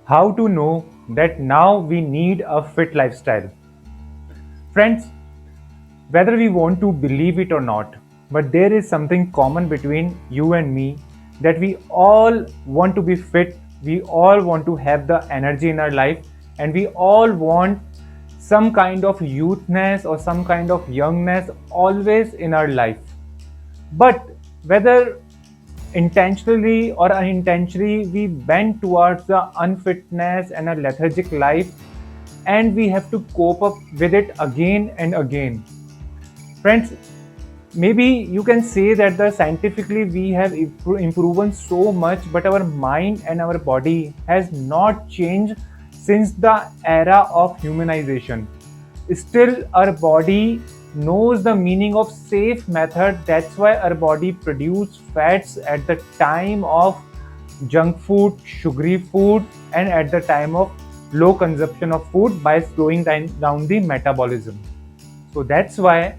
How to know that now we need a fit lifestyle. Friends, whether we want to believe it or not, but there is something common between you and me that we all want to be fit, we all want to have the energy in our life, and we all want some kind of youthness or some kind of youngness always in our life. But whether intentionally or unintentionally, we bend towards the unfitness and a lethargic life, and we have to cope up with it again and again. Friends, maybe you can say that the scientifically we have improved so much, but our mind and our body has not changed since the era of humanization. Still, our body knows the meaning of safe method. That's why our body produce fats at the time of junk food, sugary food, and at the time of low consumption of food by slowing down the metabolism. So that's why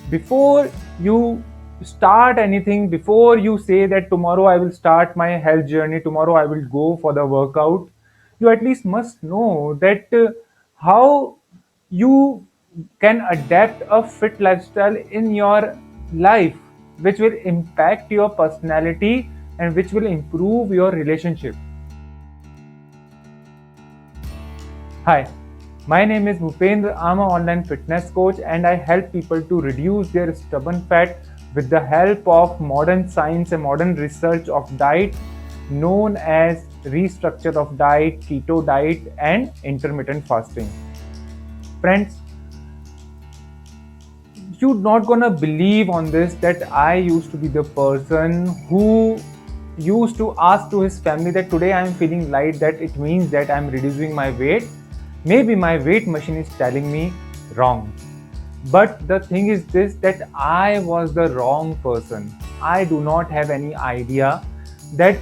before you start anything, before you say that tomorrow I will start my health journey, tomorrow I will go for the workout, you at least must know that how you can adapt a fit lifestyle in your life, which will impact your personality and which will improve your relationship. Hi, my name is Bhupendra. I'm an online fitness coach and I help people to reduce their stubborn fat with the help of modern science and modern research of diet known as restructure of diet, keto diet, and intermittent fasting. Friends, you're not gonna believe on this that I used to be the person who used to ask to his family that today I'm feeling light, that it means that I'm reducing my weight. Maybe my weight machine is telling me wrong. But the thing is this, that I was the wrong person. I do not have any idea that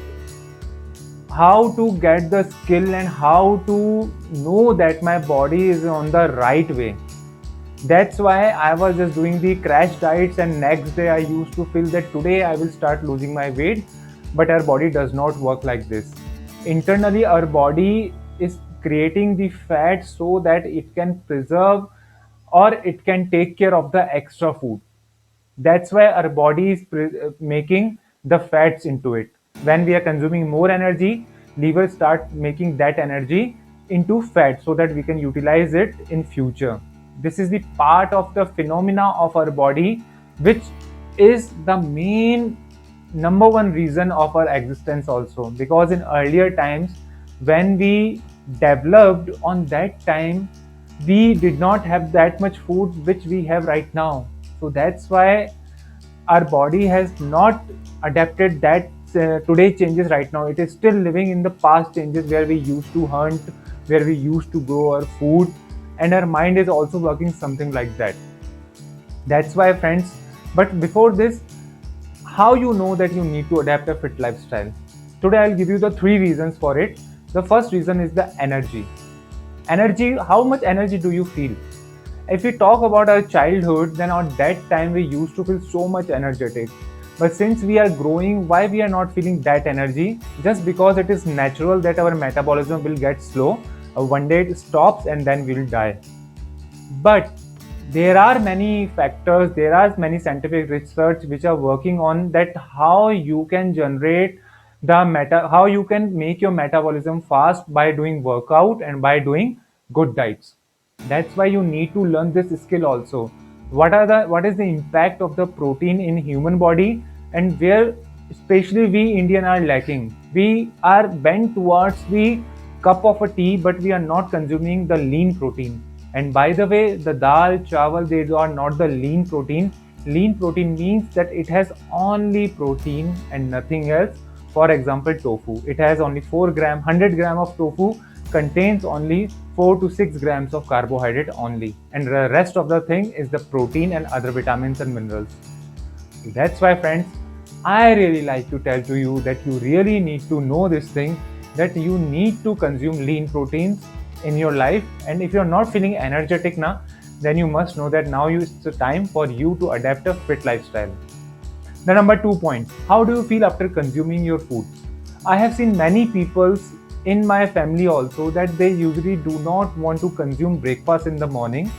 how to get the skill and how to know that my body is on the right way. That's why I was just doing the crash diets, and next day I used to feel that today I will start losing my weight. But our body does not work like this. Internally, our body is creating the fat so that it can preserve or it can take care of the extra food. That's why our body is making the fats into it. When we are consuming more energy, liver start making that energy into fat so that we can utilize it in future. This is the part of the phenomena of our body, which is the main number one reason of our existence also, because in earlier times when we developed on that time, we did not have that much food which we have right now. So that's why our body has not adapted that today changes right now. It is still living in the past changes where we used to hunt, where we used to grow our food, and our mind is also working something like that. That's why, friends. But before this, how you know that you need to adapt a fit lifestyle? Today I'll give you the three reasons for it. The first reason is the energy. Energy, how much energy do you feel? If we talk about our childhood, then at that time we used to feel so much energetic. But since we are growing, why we are not feeling that energy? Just because it is natural that our metabolism will get slow. One day it stops and then we'll die. But there are many factors, there are many scientific research which are working on that how you can generate how you can make your metabolism fast by doing workout and by doing good diets. That's why you need to learn this skill also. What is the impact of the protein in human body, and where especially we Indian are lacking. We are bent towards the cup of a tea, but we are not consuming the lean protein. And by the way, the dal, chawal, they are not the lean protein. Lean protein means that it has only protein and nothing else. For example, tofu. It has only 4 gram, 100 gram of tofu contains only 4 to 6 grams of carbohydrate only. And the rest of the thing is the protein and other vitamins and minerals. That's why, friends, I really like to tell to you that you really need to know this thing, that you need to consume lean proteins in your life. And if you're not feeling energetic now, then you must know that now is the time for you to adapt a fit lifestyle. The number 2 point, how do you feel after consuming your food? I have seen many people in my family also that they usually do not want to consume breakfast in the morning.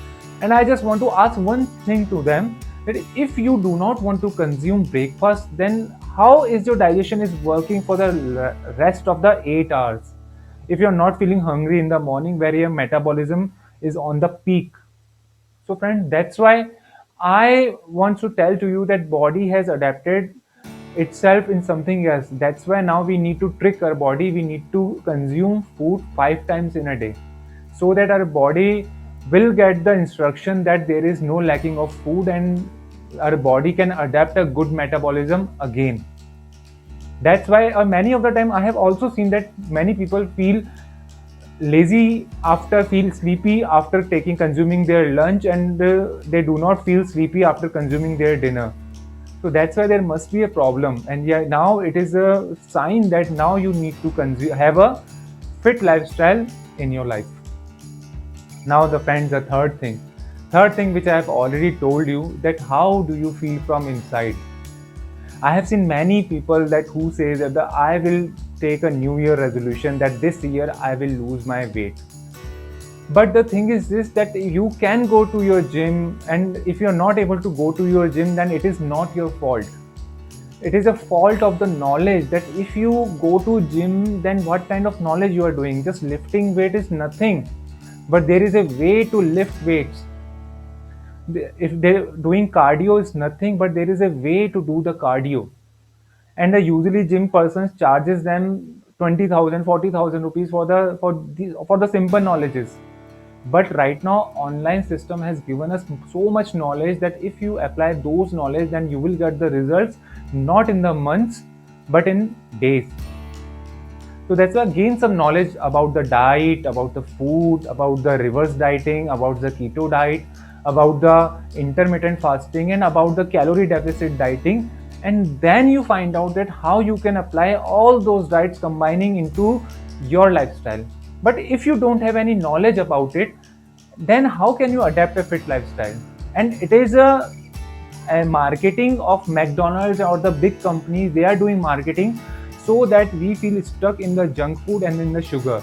And I just want to ask one thing to them, that if you do not want to consume breakfast, then how is your digestion is working for the rest of the 8 hours? If you're not feeling hungry in the morning where your metabolism is on the peak. So friend, that's why I want to tell to you that body has adapted itself in something else. That's why now we need to trick our body. We need to consume food 5 times in a day, so that our body will get the instruction that there is no lacking of food, and our body can adapt a good metabolism again. That's why many of the time I have also seen that many people feel lazy after, feel sleepy after taking consuming their lunch, and they do not feel sleepy after consuming their dinner. So that's why there must be a problem, and yeah, now it is a sign that now you need to have a fit lifestyle in your life. Now the friends, the third thing which I have already told you, that how do you feel from inside. I have seen many people that who say that I will take a new year resolution that this year I will lose my weight. But the thing is this, that you can go to your gym, and if you're not able to go to your gym, then it is not your fault. It is a fault of the knowledge, that if you go to gym, then what kind of knowledge you are doing? Just lifting weight is nothing, but there is a way to lift weights. If they're doing cardio is nothing, but there is a way to do the cardio. And the usually gym persons charges them 20,000, 40,000 rupees for the simple knowledges. But right now online system has given us so much knowledge that if you apply those knowledge, then you will get the results not in the months but in days. So that's why gain some knowledge about the diet, about the food, about the reverse dieting, about the keto diet, about the intermittent fasting, and about the calorie deficit dieting. And then you find out that how you can apply all those diets combining into your lifestyle. But if you don't have any knowledge about it, then how can you adapt a fit lifestyle? And it is a marketing of McDonald's or the big companies. They are doing marketing so that we feel stuck in the junk food and in the sugar.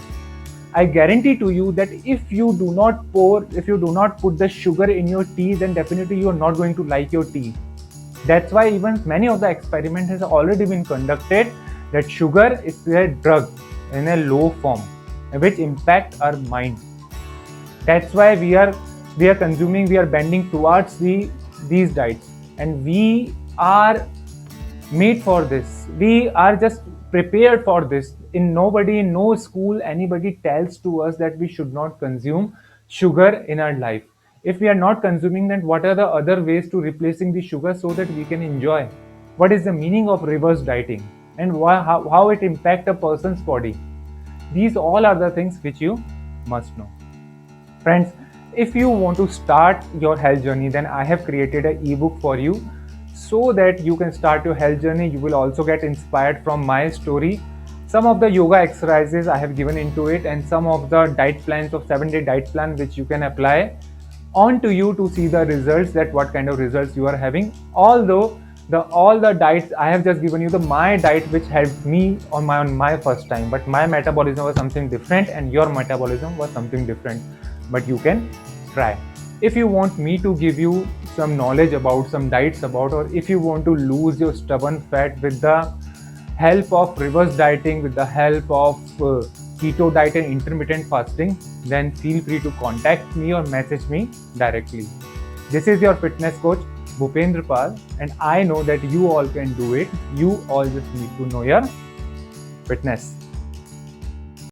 I guarantee to you that if you do not put the sugar in your tea, then definitely you are not going to like your tea. That's why even many of the experiments has already been conducted, that sugar is a drug in a low form which impact our mind. That's why we are bending towards these diets, and we are made for this. We are just prepared for this. In no school, anybody tells to us that we should not consume sugar in our life. If we are not consuming, then what are the other ways to replacing the sugar so that we can enjoy? What is the meaning of reverse dieting, and how it impact a person's body? These all are the things which you must know. Friends, if you want to start your health journey, then I have created an ebook for you so that you can start your health journey. You will also get inspired from my story. Some of the yoga exercises I have given into it, and some of the diet plans of 7-day diet plan which you can apply onto you to see the results, that what kind of results you are having. Although all the diets I have just given you my diet which helped me on my first time, but my metabolism was something different and your metabolism was something different. But you can try. If you want me to give you some knowledge about some diets or if you want to lose your stubborn fat with the help of reverse dieting, with the help of keto diet and intermittent fasting, then feel free to contact me or message me directly. This is your fitness coach Bhupendra Pal, and I know that you all can do it. You all just need to know your fitness.